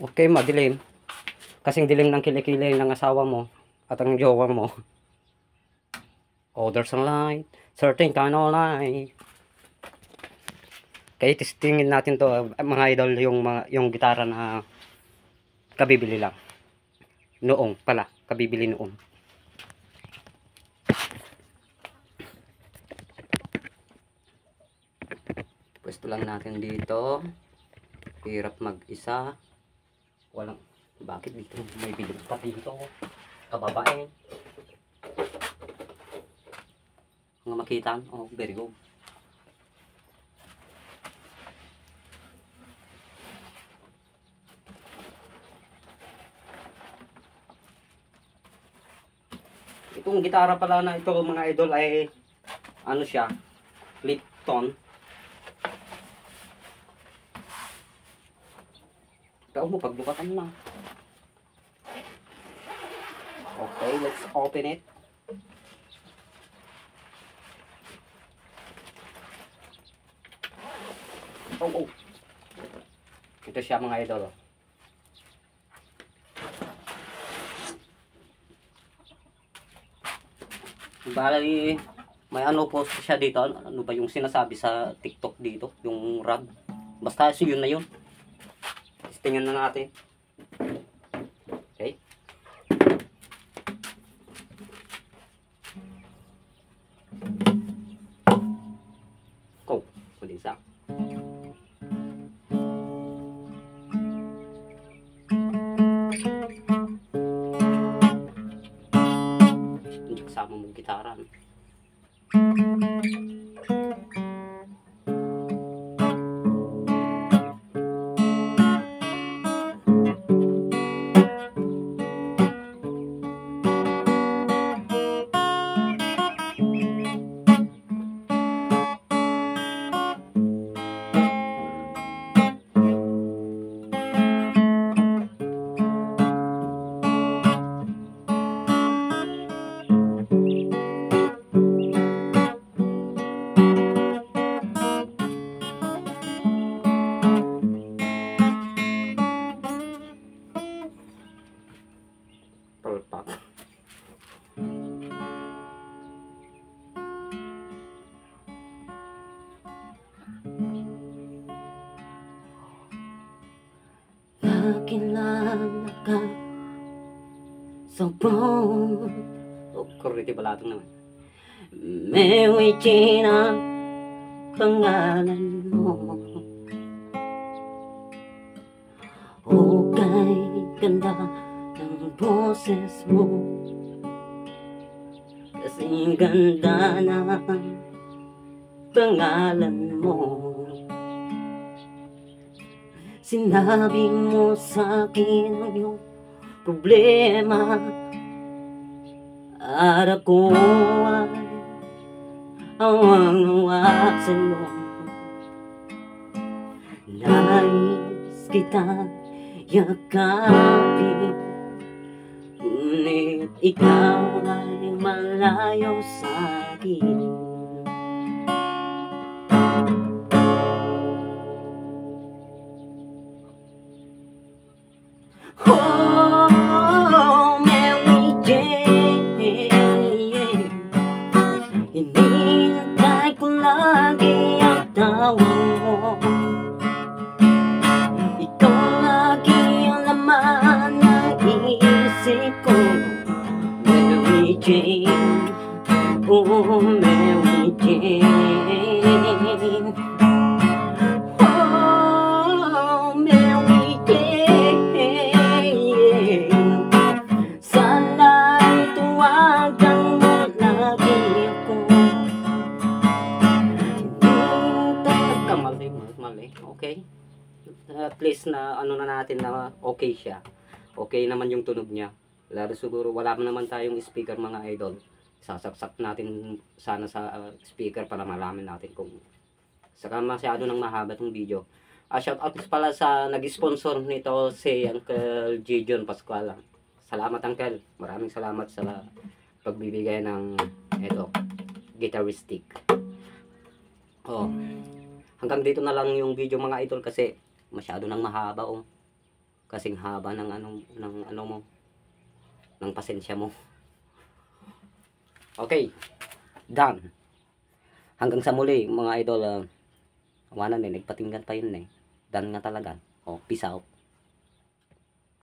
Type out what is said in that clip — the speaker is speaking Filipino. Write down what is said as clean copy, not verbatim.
Okay, madilim. Kasing dilim ng kilikili ng asawa mo at ang jowa mo. Others ang light, certain kind of light. Kaya testingin natin to mga idol, yung gitara na kabibili lang. Noong pala, kabibili noong. Pwesto lang natin dito. Hirap mag-isa. Walang, bakit dito may bilog pa dito? Kababae. Mga makita. Oh, very good. Itong gitara pala na ito mga idol ay ano siya, Lipton. Pero mo pagbukatan na. Okay, let's open it. Oh. Ito siya mga idol. Bali, may ano post siya dito. Ano ba yung sinasabi sa TikTok dito? Yung rag. Basta yun na yun. Tingnan na natin. Okay. Go. Kulisa. Hindi kasama mong gitara. Palpak. Nakilala ka sa phone. Oh, kuriti balatong naman. Mary Jane ang pangalan mo. Hukay ganda ng boses mo. Kasing ganda ng pangalan mo. Sinabi mo sa akin ang iyong problema at ako ay awang-awa sa'yo. Nais kita yakapin, ngunit ikaw ay malayo sa'kin. Oh, Mary Jane, hinihintay ko lagi ang tawag mo. Ikaw lagi ang laman ng isip ko. Mary Jane, oh Mary Jane. Oh, Mary Jane, sana'y tuwagan mo lagi ako. Mali. Okay. At least na ano na natin na okay siya. Okay naman yung tunog niya. Lalo siguro wala naman tayong speaker mga idol. Sasaksak natin sana sa speaker para malaman natin kung saka masyado nang mahaba tong video. Shout out pala sa nag-sponsor nito si Uncle Gideon Pascual. Salamat Uncle. Maraming salamat sa pagbibigay ng ito, guitar stick. Oh. Hanggang dito na lang yung video mga idol kasi masyado nang mahaba oh. kasing haba ng ano mo, ng pasensya mo. Okay, done. Hanggang sa muli mga idol. Wala na, nagpatinggan pa yun eh. Done nga talaga. Oh, peace out.